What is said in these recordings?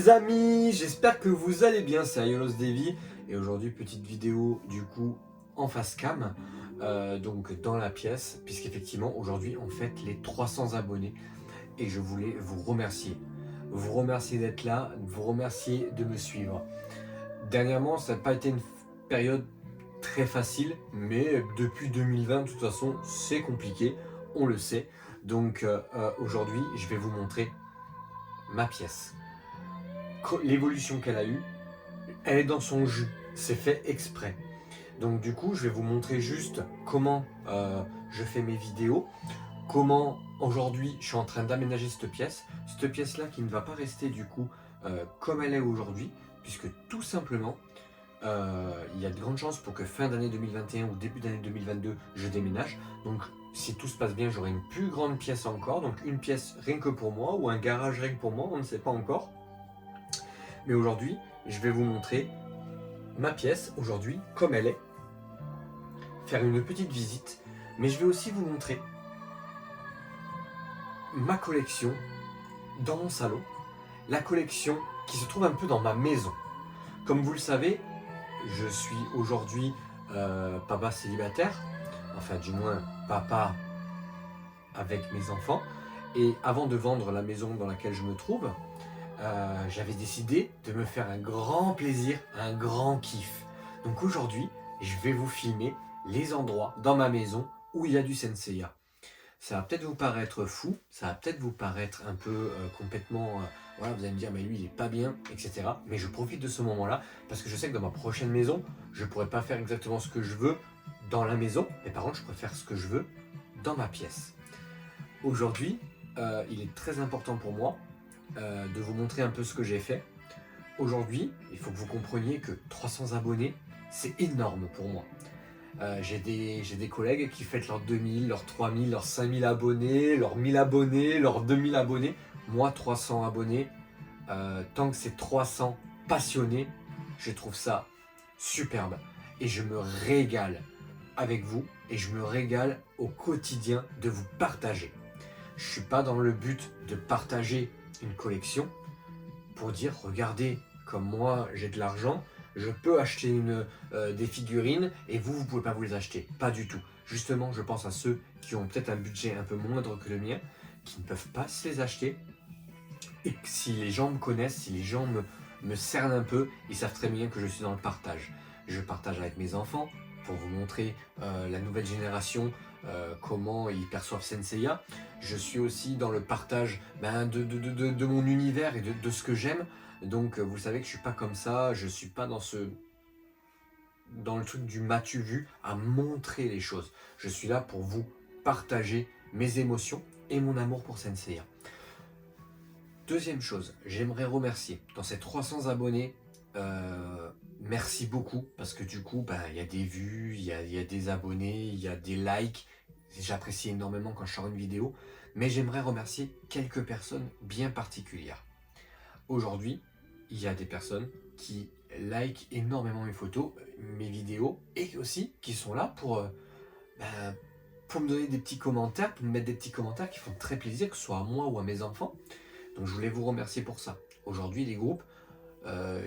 les amis, j'espère que vous allez bien, c'est Ayolos Devi et aujourd'hui petite vidéo du coup en face cam, donc dans la pièce, puisqu'effectivement aujourd'hui on fête les 300 abonnés et je voulais vous remercier d'être là, vous remercier de me suivre. Dernièrement ça n'a pas été une période très facile, mais depuis 2020 de toute façon c'est compliqué, on le sait, donc aujourd'hui je vais vous montrer ma pièce. L'évolution qu'elle a eue, elle est dans son jus, c'est fait exprès. Donc du coup, je vais vous montrer juste comment je fais mes vidéos, comment aujourd'hui je suis en train d'aménager cette pièce-là qui ne va pas rester du coup comme elle est aujourd'hui, puisque tout simplement, il y a de grandes chances pour que fin d'année 2021 ou début d'année 2022, je déménage. Donc si tout se passe bien, j'aurai une plus grande pièce encore, donc une pièce rien que pour moi, ou un garage rien que pour moi, on ne sait pas encore. Mais aujourd'hui, je vais vous montrer ma pièce, aujourd'hui, comme elle est, faire une petite visite, mais je vais aussi vous montrer ma collection dans mon salon, la collection qui se trouve un peu dans ma maison. Comme vous le savez, je suis aujourd'hui papa célibataire, enfin du moins papa avec mes enfants, et avant de vendre la maison dans laquelle je me trouve, j'avais décidé de me faire un grand plaisir, un grand kiff. Donc aujourd'hui, je vais vous filmer les endroits dans ma maison où il y a du Senseiya. Ça va peut-être vous paraître fou, ça va peut-être vous paraître un peu complètement... voilà, vous allez me dire, mais lui, il est pas bien, etc. Mais je profite de ce moment-là parce que je sais que dans ma prochaine maison, je ne pourrai pas faire exactement ce que je veux dans la maison, mais par contre, je pourrais faire ce que je veux dans ma pièce. Aujourd'hui, il est très important pour moi de vous montrer un peu ce que j'ai fait. Aujourd'hui, il faut que vous compreniez que 300 abonnés, c'est énorme pour moi. J'ai des collègues qui fêtent leurs 2000, leurs 3000, leurs 5000 abonnés, leurs 1000 abonnés, leurs 2000 abonnés. Moi, 300 abonnés, tant que c'est 300 passionnés, je trouve ça superbe. Et je me régale avec vous et je me régale au quotidien de vous partager. Je ne suis pas dans le but de partager une collection pour dire regardez comme moi j'ai de l'argent, je peux acheter des figurines et vous pouvez pas vous les acheter. Pas du tout. Justement, je pense à ceux qui ont peut-être un budget un peu moindre que le mien, qui ne peuvent pas se les acheter. Et que si les gens me connaissent, si les gens me cernent un peu, ils savent très bien que je suis dans le partage. Je partage avec mes enfants pour vous montrer la nouvelle génération, comment ils perçoivent Senseiya. Je suis aussi dans le partage de mon univers et de ce que j'aime. Donc vous savez que je suis pas comme ça, je suis pas dans le truc du m'as-tu vu à montrer les choses. Je suis là pour vous partager mes émotions et mon amour pour Senseiya. Deuxième chose, j'aimerais remercier dans ces 300 abonnés, merci beaucoup parce que du coup il y a des vues, il y a des abonnés, il y a des likes. J'apprécie énormément quand je sors une vidéo, mais j'aimerais remercier quelques personnes bien particulières. Aujourd'hui, il y a des personnes qui likent énormément mes photos, mes vidéos, et aussi qui sont là pour me donner des petits commentaires, pour me mettre des petits commentaires qui font très plaisir, que ce soit à moi ou à mes enfants. Donc je voulais vous remercier pour ça. Aujourd'hui, les groupes,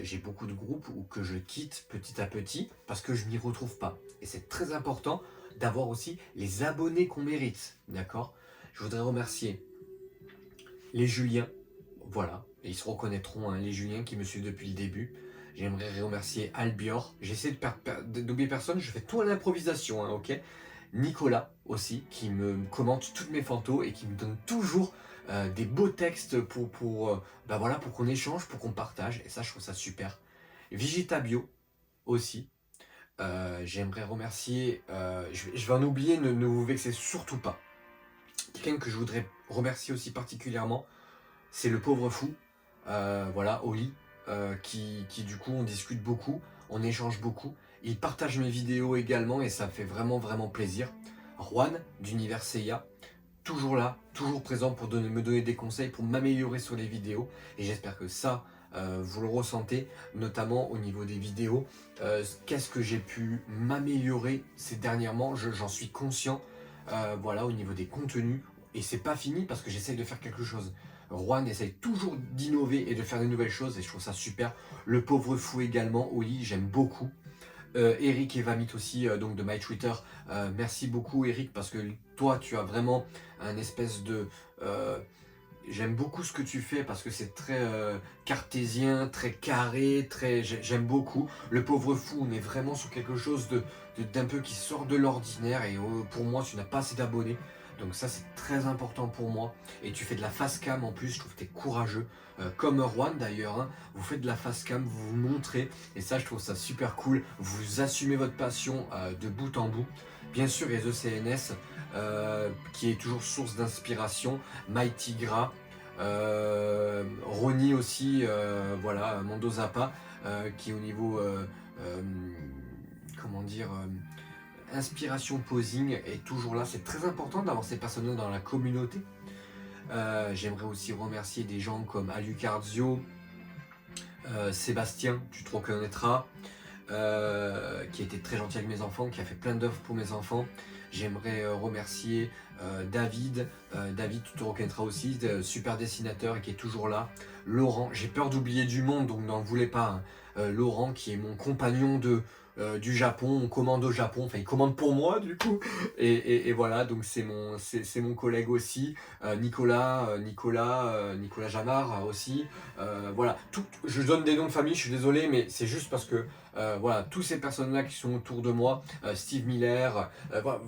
j'ai beaucoup de groupes que je quitte petit à petit parce que je m'y retrouve pas. Et c'est très important d'avoir aussi les abonnés qu'on mérite, d'accord? Je voudrais remercier les Juliens, voilà, et ils se reconnaîtront, hein, les Juliens qui me suivent depuis le début. J'aimerais remercier Albior. J'essaie d'oublier personne, je fais tout à l'improvisation, hein, ok? Nicolas aussi, qui me commente toutes mes photos et qui me donne toujours des beaux textes pour qu'on échange, pour qu'on partage. Et ça, je trouve ça super. Vigitabio aussi. J'aimerais remercier, je vais en oublier, ne vous vexez surtout pas. Quelqu'un que je voudrais remercier aussi particulièrement, c'est le pauvre fou, Oli, qui du coup on discute beaucoup, on échange beaucoup. Il partage mes vidéos également et ça me fait vraiment vraiment plaisir. Juan d'Univers Seiya, toujours là, toujours présent pour me donner des conseils, pour m'améliorer sur les vidéos. Et j'espère que ça, vous le ressentez, notamment au niveau des vidéos. Qu'est-ce que j'ai pu m'améliorer ces dernièrement, j'en suis conscient. Au niveau des contenus. Et c'est pas fini parce que j'essaye de faire quelque chose. Juan essaye toujours d'innover et de faire des nouvelles choses et je trouve ça super. Le pauvre fou également, Oli, j'aime beaucoup. Eric et Vamit aussi, donc de My Twitter. Merci beaucoup Eric parce que toi tu as vraiment un espèce de... j'aime beaucoup ce que tu fais parce que c'est très cartésien, très carré, j'aime beaucoup. Le pauvre fou, on est vraiment sur quelque chose d'un peu qui sort de l'ordinaire et pour moi tu n'as pas assez d'abonnés. Donc ça c'est très important pour moi. Et tu fais de la face cam en plus, je trouve que tu es courageux. Comme Juan d'ailleurs, hein, vous faites de la face cam, vous vous montrez. Et ça je trouve ça super cool. Vous assumez votre passion de bout en bout. Bien sûr il y a The CNS qui est toujours source d'inspiration. Mighty Gra, Ronnie aussi, voilà, Mondo Zappa, qui est au niveau, comment dire, inspiration posing est toujours là. C'est très important d'avoir ces personnes dans la communauté. J'aimerais aussi remercier des gens comme Alucardio, Sébastien, tu te reconnaîtras, qui a été très gentil avec mes enfants, qui a fait plein d'œuvres pour mes enfants. J'aimerais remercier David, David tu te reconnaîtras aussi, super dessinateur et qui est toujours là. Laurent, j'ai peur d'oublier du monde donc n'en voulez pas. Hein. Laurent qui est mon compagnon du Japon, on commande au Japon, enfin il commande pour moi du coup. Et voilà, donc c'est mon collègue aussi. Nicolas Jamard aussi. Voilà, je donne des noms de famille, je suis désolé, mais c'est juste parce que voilà, toutes ces personnes-là qui sont autour de moi, Steve Miller,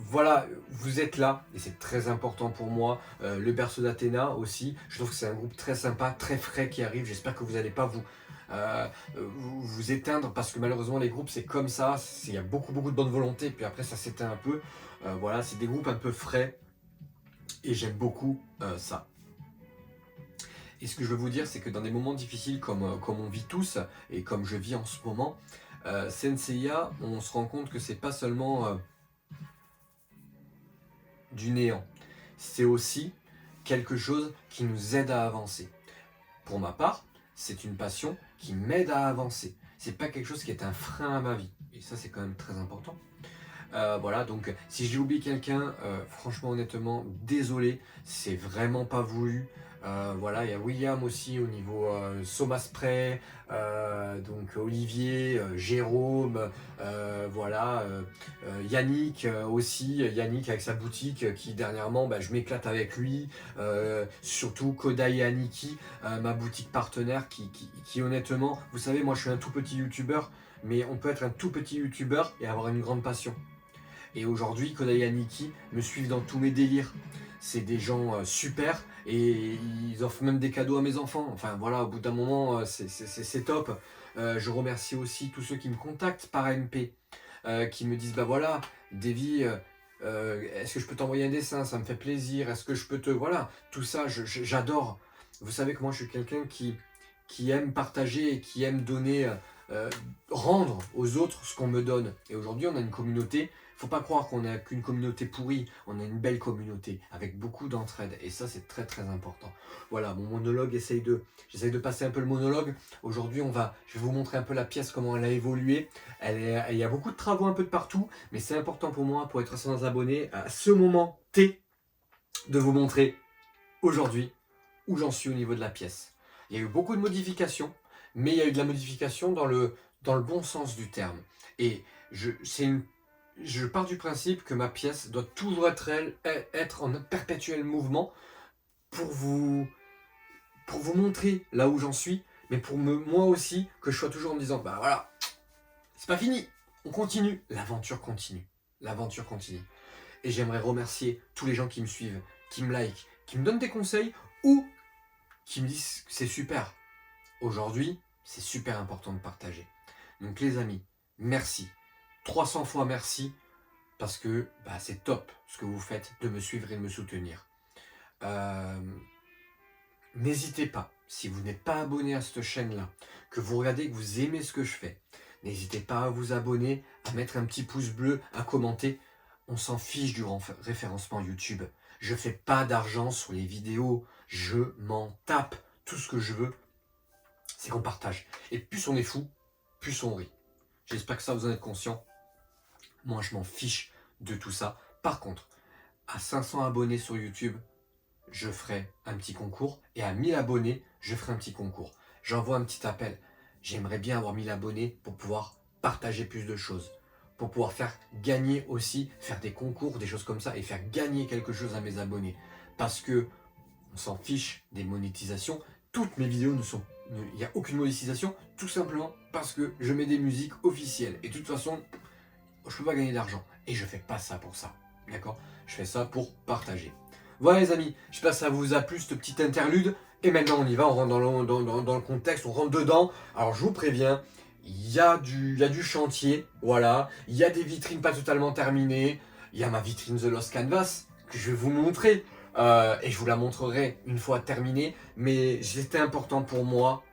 voilà, vous êtes là et c'est très important pour moi. Le berceau d'Athéna aussi, je trouve que c'est un groupe très sympa, très frais qui arrive. J'espère que vous n'allez pas vous éteindre parce que malheureusement les groupes c'est comme ça, il y a beaucoup de bonne volonté puis après ça s'éteint un peu. Voilà, c'est des groupes un peu frais et j'aime beaucoup ça. Et ce que je veux vous dire, c'est que dans des moments difficiles comme on vit tous et comme je vis en ce moment, Senseiya, on se rend compte que c'est pas seulement du néant, c'est aussi quelque chose qui nous aide à avancer. Pour ma part, c'est une passion qui m'aide à avancer. C'est pas quelque chose qui est un frein à ma vie. Et ça, c'est quand même très important. Voilà, donc si j'ai oublié quelqu'un, franchement, honnêtement, désolé, c'est vraiment pas voulu. Voilà, il y a William aussi au niveau Soma Spray, donc Olivier, Jérôme, voilà, Yannick aussi, Yannick avec sa boutique qui dernièrement, je m'éclate avec lui, surtout Kodai et Aniki, ma boutique partenaire qui honnêtement, vous savez, moi je suis un tout petit youtubeur, mais on peut être un tout petit youtubeur et avoir une grande passion. Et aujourd'hui, Kodai et Aniki me suivent dans tous mes délires. C'est des gens super et ils offrent même des cadeaux à mes enfants. Enfin voilà, au bout d'un moment, c'est top. Je remercie aussi tous ceux qui me contactent par MP, qui me disent bah voilà, Davy, est-ce que je peux t'envoyer un dessin? Ça me fait plaisir. Est-ce que je peux te... Voilà, tout ça, j'adore. Vous savez que moi, je suis quelqu'un qui aime partager et qui aime donner, rendre aux autres ce qu'on me donne. Et aujourd'hui, on a une communauté. Faut pas croire qu'on n'a qu'une communauté pourrie, on a une belle communauté avec beaucoup d'entraide et ça c'est très important. Voilà, mon monologue, j'essaye de passer un peu le monologue. Aujourd'hui je vais vous montrer un peu la pièce, comment elle a évolué. Il y a beaucoup de travaux un peu de partout, mais c'est important pour moi, pour être sans abonnés, à ce moment T, de vous montrer aujourd'hui où j'en suis au niveau de la pièce. Il y a eu beaucoup de modifications, mais il y a eu de la modification dans le bon sens du terme. Et je pars du principe que ma pièce doit toujours être en perpétuel mouvement pour vous montrer là où j'en suis, mais pour moi aussi que je sois toujours en me disant bah voilà, c'est pas fini, on continue, l'aventure continue, l'aventure continue. Et j'aimerais remercier tous les gens qui me suivent, qui me like, qui me donnent des conseils ou qui me disent que c'est super. Aujourd'hui, c'est super important de partager. Donc les amis, merci. 300 fois merci. Parce que c'est top ce que vous faites de me suivre et de me soutenir. N'hésitez pas, si vous n'êtes pas abonné à cette chaîne-là, que vous regardez, que vous aimez ce que je fais, n'hésitez pas à vous abonner, à mettre un petit pouce bleu, à commenter. On s'en fiche du référencement YouTube. Je fais pas d'argent sur les vidéos, je m'en tape. Tout ce que je veux, c'est qu'on partage. Et plus on est fou, plus on rit. J'espère que ça vous en êtes conscient. Moi, je m'en fiche de tout ça. Par contre, à 500 abonnés sur YouTube, je ferai un petit concours. Et à 1000 abonnés, je ferai un petit concours. J'envoie un petit appel. J'aimerais bien avoir 1000 abonnés pour pouvoir partager plus de choses. Pour pouvoir faire gagner aussi, faire des concours, des choses comme ça, et faire gagner quelque chose à mes abonnés. Parce que on s'en fiche des monétisations. Toutes mes vidéos il n'y a aucune monétisation, tout simplement parce que je mets des musiques officielles. Et de toute façon, je ne peux pas gagner d'argent. Et je ne fais pas ça pour ça. D'accord? Je fais ça pour partager. Voilà les amis, j'espère que ça vous a plu cette petite interlude. Et maintenant on y va, on rentre dans le contexte, on rentre dedans. Alors je vous préviens, il y a du chantier, voilà. Il y a des vitrines pas totalement terminées. Il y a ma vitrine The Lost Canvas que je vais vous montrer. Et je vous la montrerai une fois terminée. Mais c'était important pour moi.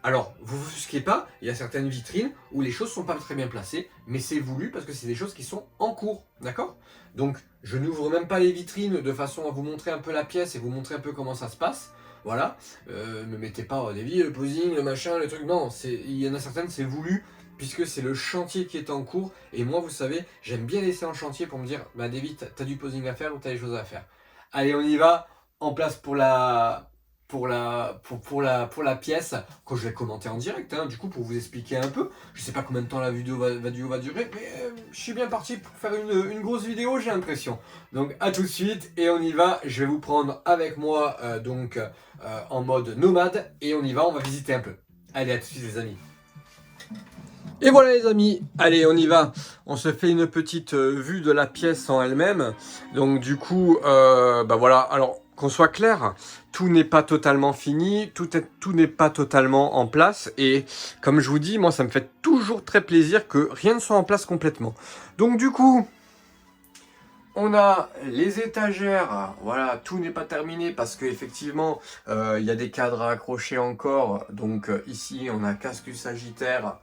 Alors, vous vous offusquez pas, il y a certaines vitrines où les choses sont pas très bien placées, mais c'est voulu parce que c'est des choses qui sont en cours, d'accord? Donc, je n'ouvre même pas les vitrines de façon à vous montrer un peu la pièce et vous montrer un peu comment ça se passe, voilà. Ne mettez pas au débit, le posing, le machin, le truc, non, il y en a certaines, c'est voulu, puisque c'est le chantier qui est en cours, et moi, vous savez, j'aime bien laisser en chantier pour me dire, bah David, t'as du posing à faire ou t'as des choses à faire. Allez, on y va, en place pour la pièce que je vais commenter en direct, hein, du coup pour vous expliquer un peu. Je sais pas combien de temps la vidéo va durer, mais je suis bien parti pour faire une grosse vidéo, j'ai l'impression. Donc à tout de suite et on y va. Je vais vous prendre avec moi en mode nomade et on y va, on va visiter un peu. Allez, à tout de suite les amis. Et voilà les amis, allez on y va, on se fait une petite vue de la pièce en elle-même. Donc du coup, bah voilà, alors qu'on soit clair, tout n'est pas totalement fini, tout n'est pas totalement en place. Et comme je vous dis, moi ça me fait toujours très plaisir que rien ne soit en place complètement. Donc du coup, on a les étagères, voilà, tout n'est pas terminé parce qu'effectivement, il y a des cadres à accrocher encore. Donc ici, on a casque du Sagittaire.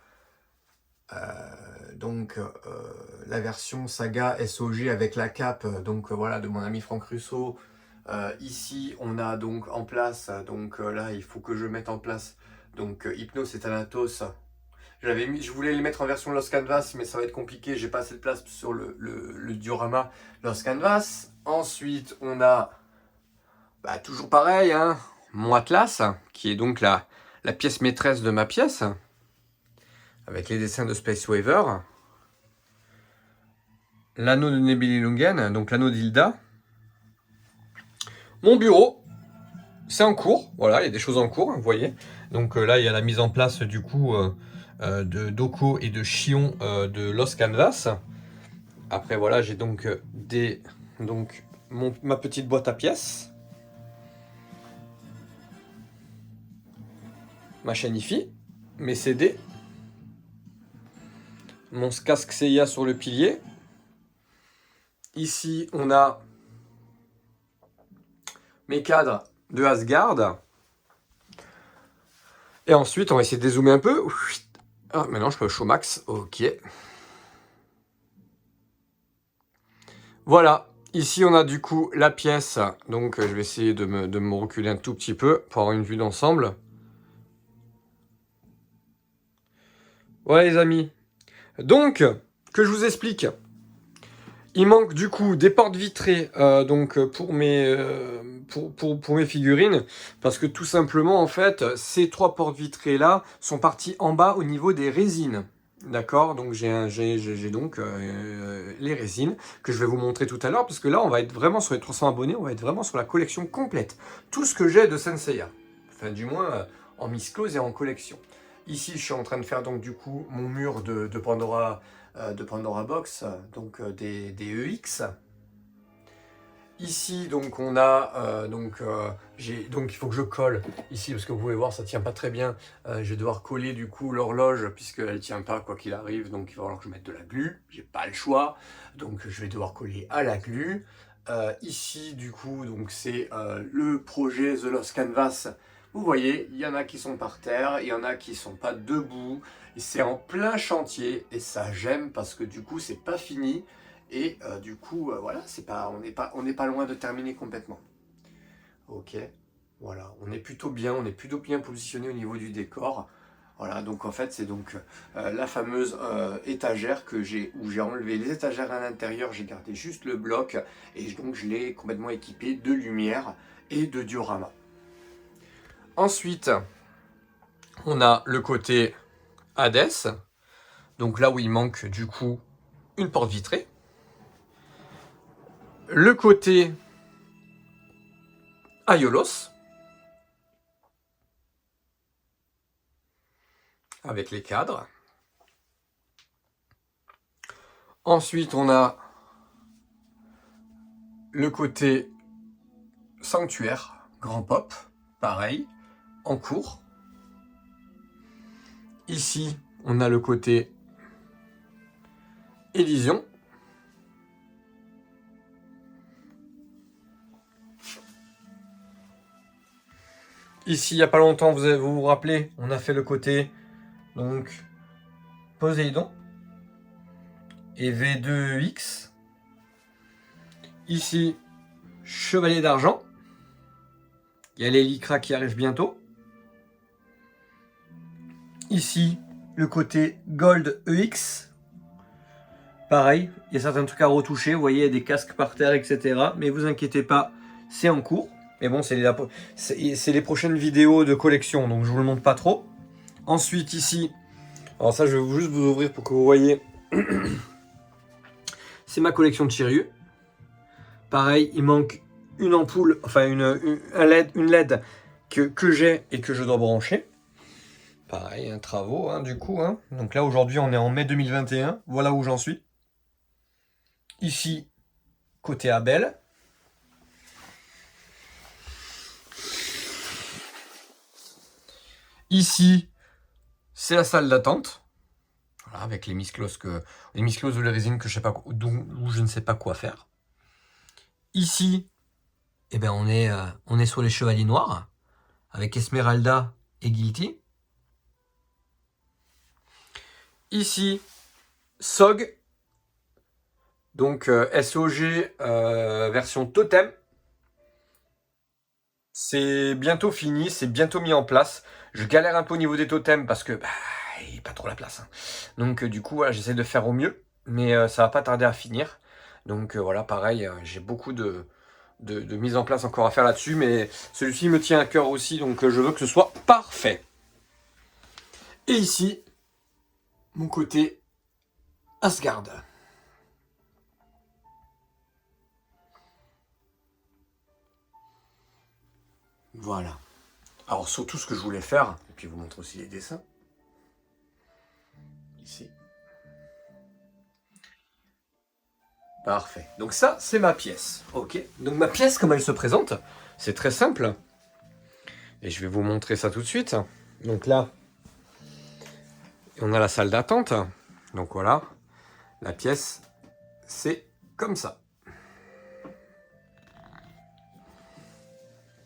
La version saga SOG avec la cape voilà de mon ami Franck Russo. Ici on a donc en place là il faut que je mette en place Hypnos et Thanatos. Je voulais les mettre en version Lost Canvas mais ça va être compliqué, j'ai pas assez de place sur le diorama Lost Canvas. Ensuite on a toujours pareil hein, mon Atlas qui est donc la pièce maîtresse de ma pièce avec les dessins de Space Waver. L'anneau de Nebelilungen, donc l'anneau d'Hilda. Mon bureau, c'est en cours, voilà, il y a des choses en cours, vous voyez. Donc là, il y a la mise en place du coup de Doko et de Chion de Lost Canvas. Après, voilà, j'ai donc ma petite boîte à pièces. Ma chaîne IFI, mes CD. Mon casque Seiya sur le pilier. Ici, on a mes cadres de Asgard. Et ensuite, on va essayer de dézoomer un peu. Ah, maintenant, je peux au max. Ok. Voilà. Ici, on a du coup la pièce. Donc, je vais essayer de me reculer un tout petit peu pour avoir une vue d'ensemble. Voilà, les amis. Donc, que je vous explique. Il manque du coup des portes vitrées pour mes figurines parce que tout simplement en fait ces 3 portes vitrées là sont parties en bas au niveau des résines. D'accord, donc j'ai donc les résines que je vais vous montrer tout à l'heure parce que là on va être vraiment sur les 300 abonnés, on va être vraiment sur la collection complète. Tout ce que j'ai de Senseiya, enfin du moins en mise close et en collection. Ici je suis en train de faire donc du coup mon mur de Pandora Box, des EX. Ici donc on a il faut que je colle ici parce que vous pouvez voir ça tient pas très bien. Je vais devoir coller du coup l'horloge puisqu'elle tient pas quoi qu'il arrive, donc il va falloir que je mette de la glu. J'ai pas le choix, donc je vais devoir coller à la glu. Ici du coup donc c'est le projet The Lost Canvas. Vous voyez, il y en a qui sont par terre, il y en a qui sont pas debout. C'est en plein chantier et ça j'aime parce que du coup c'est pas fini et du coup voilà, on n'est pas loin de terminer complètement. Ok, voilà, on est plutôt bien positionné au niveau du décor. Voilà, donc en fait c'est donc la fameuse étagère où j'ai enlevé les étagères à l'intérieur, j'ai gardé juste le bloc et donc je l'ai complètement équipé de lumière et de diorama. Ensuite, on a le côté Hadès, donc là où il manque du coup une porte vitrée. Le côté Aiolos, avec les cadres. Ensuite, on a le côté Sanctuaire, Grand Pop, pareil, en cours. Ici, on a le côté Élysion. Ici, il n'y a pas longtemps, vous vous rappelez, on a fait le côté donc Poséidon et V2X. Ici, Chevalier d'Argent. Il y a les Lycra qui arrivent bientôt. Ici, le côté Gold EX. Pareil, il y a certains trucs à retoucher. Vous voyez, il y a des casques par terre, etc. Mais vous inquiétez pas, c'est en cours. Mais bon, c'est les prochaines vidéos de collection, donc je vous le montre pas trop. Ensuite, ici, alors ça, je vais juste vous ouvrir pour que vous voyez. C'est ma collection de Chiryu. Pareil, il manque une ampoule, enfin une LED que j'ai et que je dois brancher. Pareil, travaux, du coup. Donc là, aujourd'hui, on est en mai 2021. Voilà où j'en suis. Ici, côté Abel. Ici, c'est la salle d'attente. Voilà, avec les misclos ou les résines que je sais pas où je ne sais pas quoi faire. Ici, eh ben on est sur les chevaliers noirs avec Esmeralda et Guilty. Ici, SOG, donc SOG version totem. C'est bientôt fini, c'est bientôt mis en place. Je galère un peu au niveau des totems parce que il n'y a pas trop la place. Donc du coup, voilà, j'essaie de faire au mieux, mais ça va pas tarder à finir. Donc voilà, pareil, j'ai beaucoup de mise en place encore à faire là-dessus, mais celui-ci me tient à cœur aussi, donc je veux que ce soit parfait. Et ici, mon côté Asgard. Voilà. Alors surtout ce que je voulais faire, et puis vous montre aussi les dessins. Ici. Parfait. Donc ça, c'est ma pièce. Ok. Donc ma pièce, comment elle se présente, c'est très simple. Et je vais vous montrer ça tout de suite. Donc là, on a la salle d'attente. Donc voilà. La pièce, c'est comme ça.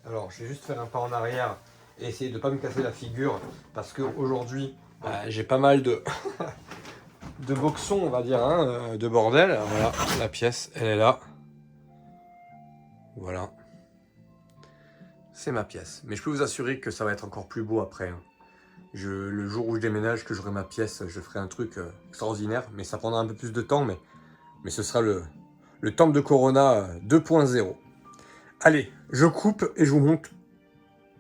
Alors, je vais juste faire un pas en arrière et essayer de ne pas me casser la figure parce qu'aujourd'hui, j'ai pas mal de, de boxons, on va dire, de bordel. Alors, voilà, la pièce, elle est là. Voilà. C'est ma pièce. Mais je peux vous assurer que ça va être encore plus beau après. Le jour où je déménage, que j'aurai ma pièce, je ferai un truc extraordinaire. Mais ça prendra un peu plus de temps, mais ce sera le temple de Corona 2.0. Allez, je coupe et je vous montre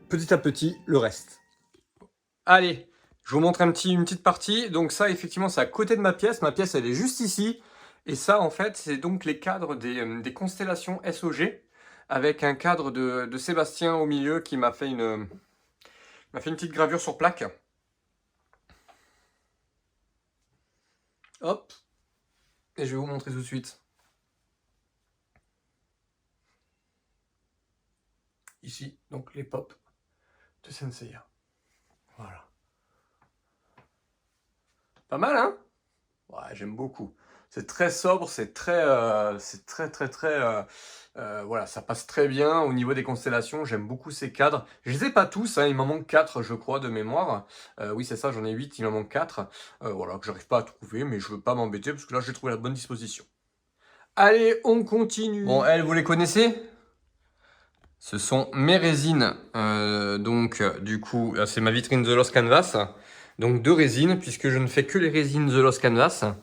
petit à petit le reste. Allez, je vous montre une petite partie. Donc ça, effectivement, c'est à côté de ma pièce. Ma pièce, elle est juste ici. Et ça, en fait, c'est donc les cadres des constellations SOG, avec un cadre de Sébastien au milieu qui m'a fait une petite gravure sur plaque. Hop. Et je vais vous montrer tout de suite. Ici, donc les pops de Senseiya. Voilà. Pas mal, hein? Ouais, j'aime beaucoup. C'est très sobre, c'est très, voilà, ça passe très bien au niveau des constellations. J'aime beaucoup ces cadres. Je les ai pas tous, il m'en manque 4, je crois, de mémoire. Oui, c'est ça, j'en ai 8, il m'en manque 4. Voilà, que j'arrive pas à trouver, mais je veux pas m'embêter parce que là, j'ai trouvé la bonne disposition. Allez, on continue. Bon, elles, vous les connaissez? Ce sont mes résines. Donc, du coup, c'est ma vitrine The Lost Canvas. Donc 2 résines, puisque je ne fais que les résines The Lost Canvas.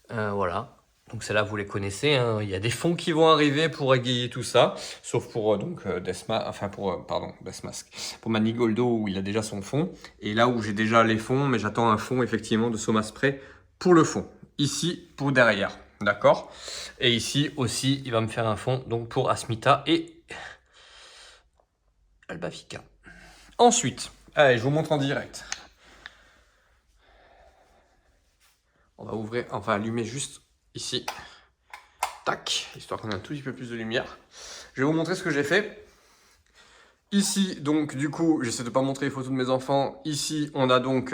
Voilà. Donc celles-là, vous les connaissez, hein. Il y a des fonds qui vont arriver pour égayer tout ça, sauf pour Deathmask, pour Manigoldo où il a déjà son fond, et là où j'ai déjà les fonds, mais j'attends un fond effectivement de Soma Spray pour le fond. Ici pour derrière, d'accord. Et ici aussi, il va me faire un fond donc pour Asmita et Albafika. Ensuite, allez, je vous montre en direct. On va ouvrir, enfin allumer juste ici. Tac, histoire qu'on ait un tout petit peu plus de lumière. Je vais vous montrer ce que j'ai fait. Ici, donc, du coup, j'essaie de ne pas montrer les photos de mes enfants. Ici, on a donc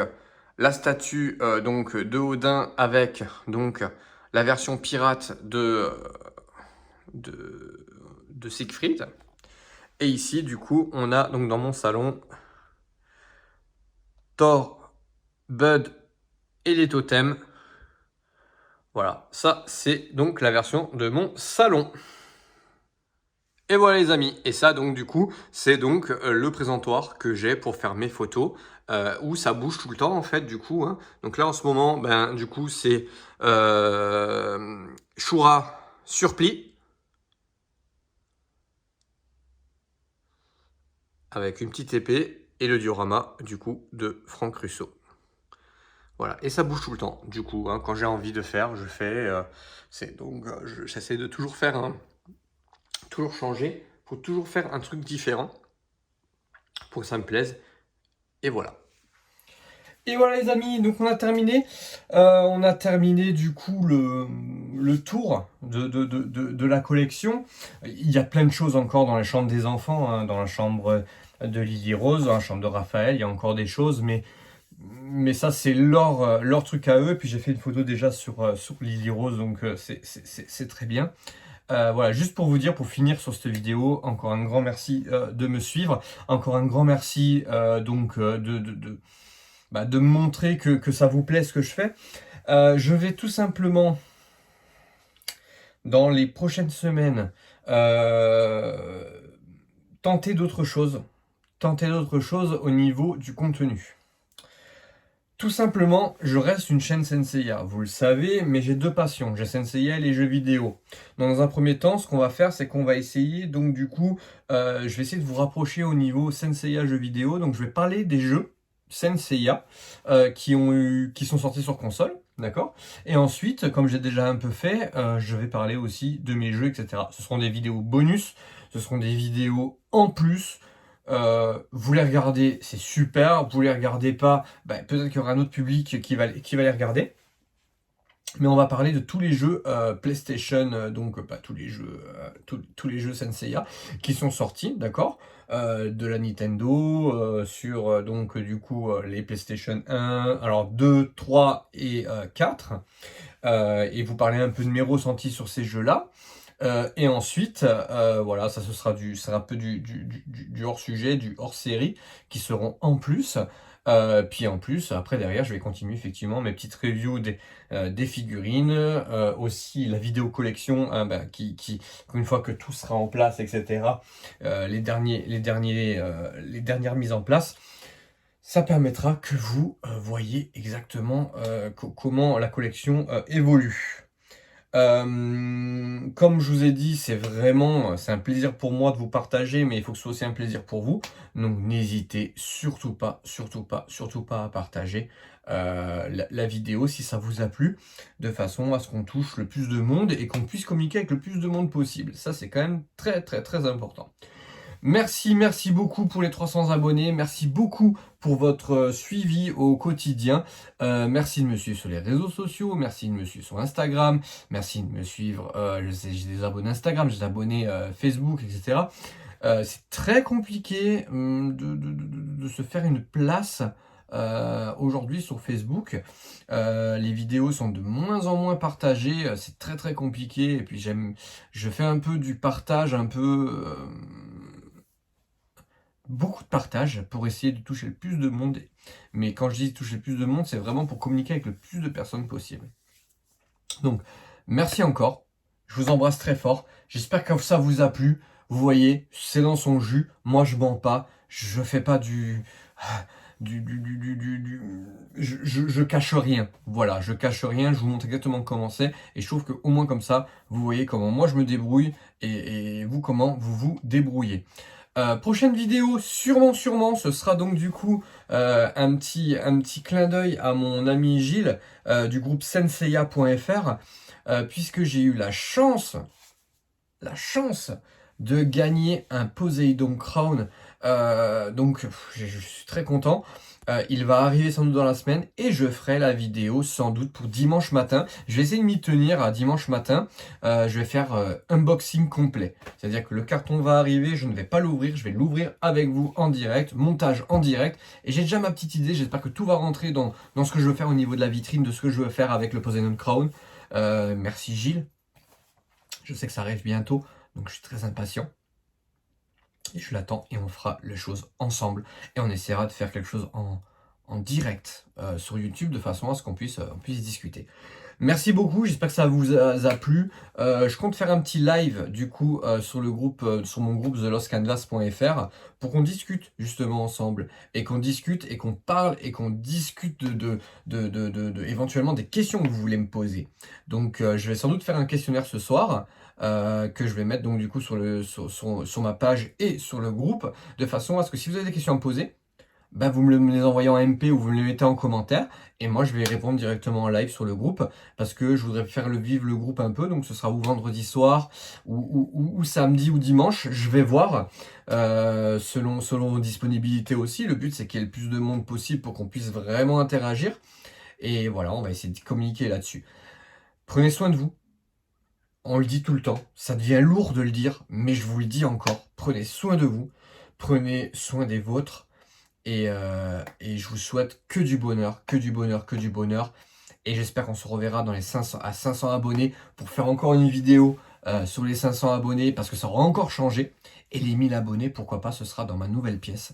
la statue donc, de Odin avec donc, la version pirate de Siegfried. Et ici, du coup, on a donc dans mon salon Thor, Bud et les totems. Voilà, ça c'est donc la version de mon salon. Et voilà les amis, et ça donc du coup, c'est donc le présentoir que j'ai pour faire mes photos, où ça bouge tout le temps en fait du coup, hein. Donc là en ce moment, ben du coup c'est Shura Surplis, avec une petite épée, et le diorama du coup de Franck Russo. Voilà, et ça bouge tout le temps, du coup, hein, quand j'ai envie de faire, je fais, j'essaie de toujours faire toujours changer, faut toujours faire un truc différent, pour que ça me plaise, et voilà. Et voilà les amis, donc on a terminé du coup le tour de la collection. Il y a plein de choses encore dans la chambre des enfants, hein, dans la chambre de Lily Rose, dans la chambre de Raphaël, il y a encore des choses, mais ça c'est leur truc à eux. Puis j'ai fait une photo déjà sur Lily Rose, donc c'est très bien. Voilà, juste pour vous dire, pour finir sur cette vidéo, encore un grand merci de me suivre, encore un grand merci de me montrer que ça vous plaît ce que je fais. Je vais tout simplement, dans les prochaines semaines, tenter d'autres choses au niveau du contenu. Tout simplement, je reste une chaîne Senseiya, vous le savez, mais j'ai deux passions, j'ai Senseiya et les jeux vidéo. Dans un premier temps, ce qu'on va faire, c'est qu'on va essayer, donc du coup, je vais essayer de vous rapprocher au niveau Senseiya jeux vidéo, donc je vais parler des jeux Senseiya qui sont sortis sur console, d'accord. Et ensuite, comme j'ai déjà un peu fait, je vais parler aussi de mes jeux, etc. Ce seront des vidéos bonus, ce seront des vidéos en plus. Vous les regardez, c'est super. Vous les regardez pas, peut-être qu'il y aura un autre public qui va les regarder. Mais on va parler de tous les jeux PlayStation, donc pas tous les jeux, tous les jeux Senseiya qui sont sortis, d'accord, de la Nintendo, sur donc du coup les PlayStation 1, alors 2, 3 et 4. Et vous parlez un peu de mes ressentis sur ces jeux-là. Et ensuite, voilà, ça ce sera un peu du hors-sujet, du hors-série qui seront en plus. Puis en plus, après derrière, je vais continuer effectivement mes petites reviews des figurines, aussi la vidéo collection, hein, qui, une fois que tout sera en place, etc., les dernières mises en place, ça permettra que vous voyez exactement comment la collection évolue. Comme je vous ai dit, c'est un plaisir pour moi de vous partager, mais il faut que ce soit aussi un plaisir pour vous. Donc n'hésitez surtout pas à partager la vidéo si ça vous a plu, de façon à ce qu'on touche le plus de monde et qu'on puisse communiquer avec le plus de monde possible. Ça, c'est quand même très très très important. Merci beaucoup pour les 300 abonnés, merci beaucoup pour votre suivi au quotidien, merci de me suivre sur les réseaux sociaux, merci de me suivre sur Instagram, merci de me suivre, j'ai des abonnés Instagram, j'ai des abonnés Facebook, etc. C'est très compliqué de se faire une place aujourd'hui sur Facebook. Les vidéos sont de moins en moins partagées, c'est très très compliqué, et puis je fais un peu du partage, beaucoup de partage pour essayer de toucher le plus de monde. Mais quand je dis toucher le plus de monde, c'est vraiment pour communiquer avec le plus de personnes possible. Donc, merci encore. Je vous embrasse très fort. J'espère que ça vous a plu. Vous voyez, c'est dans son jus. Moi, je mens pas. Je fais pas je cache rien. Voilà, je cache rien, je vous montre exactement comment c'est. Et je trouve qu'au moins comme ça, vous voyez comment moi je me débrouille et vous comment vous vous débrouillez. Prochaine vidéo, sûrement, ce sera donc du coup un petit clin d'œil à mon ami Gilles du groupe senseiya.fr puisque j'ai eu la chance de gagner un Poseidon Crown. Donc je suis très content. Il va arriver sans doute dans la semaine et je ferai la vidéo sans doute pour dimanche matin. Je vais essayer de m'y tenir à dimanche matin. Je vais faire unboxing complet. C'est-à-dire que le carton va arriver, je ne vais pas l'ouvrir, je vais l'ouvrir avec vous en direct, montage en direct. Et j'ai déjà ma petite idée, j'espère que tout va rentrer dans ce que je veux faire au niveau de la vitrine, de ce que je veux faire avec le Poseidon Crown. Merci Gilles. Je sais que ça arrive bientôt, donc je suis très impatient. Et je l'attends et on fera les choses ensemble. Et on essaiera de faire quelque chose en direct sur YouTube de façon à ce qu'on puisse discuter. Merci beaucoup, j'espère que ça vous a plu. Je compte faire un petit live du coup sur le groupe, sur mon groupe thelostcanvas.fr pour qu'on discute justement ensemble et qu'on discute et qu'on parle et qu'on discute éventuellement des questions que vous voulez me poser. Donc je vais sans doute faire un questionnaire ce soir. Que je vais mettre donc du coup sur ma page et sur le groupe, de façon à ce que si vous avez des questions à me poser, bah vous me les envoyez en MP ou vous me les mettez en commentaire, et moi je vais y répondre directement en live sur le groupe, parce que je voudrais faire vivre le groupe un peu, donc ce sera ou vendredi soir, ou samedi ou dimanche, je vais voir, selon vos disponibilités aussi. Le but c'est qu'il y ait le plus de monde possible pour qu'on puisse vraiment interagir, et voilà, on va essayer de communiquer là-dessus. Prenez soin de vous. On le dit tout le temps, ça devient lourd de le dire, mais je vous le dis encore, prenez soin de vous, prenez soin des vôtres, et je vous souhaite que du bonheur, que du bonheur, que du bonheur, et j'espère qu'on se reverra dans les 500 abonnés pour faire encore une vidéo sur les 500 abonnés, parce que ça aura encore changé, et les 1000 abonnés, pourquoi pas, ce sera dans ma nouvelle pièce,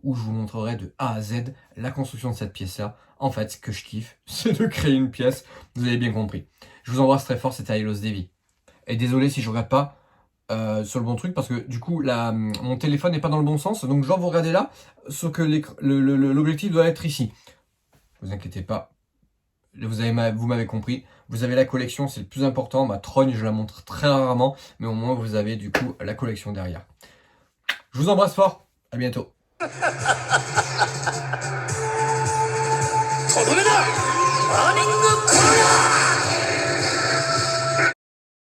où je vous montrerai de A à Z la construction de cette pièce-là. En fait, ce que je kiffe, c'est de créer une pièce, vous avez bien compris. Je vous embrasse très fort, c'était Ailos Devi. Et désolé si je regarde pas sur le bon truc, parce que du coup mon téléphone n'est pas dans le bon sens, donc genre vous regardez là, sauf que l'objectif doit être ici. Vous inquiétez pas, vous m'avez compris, vous avez la collection, c'est le plus important. Ma trogne je la montre très rarement, mais au moins vous avez du coup la collection derrière. Je vous embrasse fort, à bientôt. とどめだ！モーニングコーナー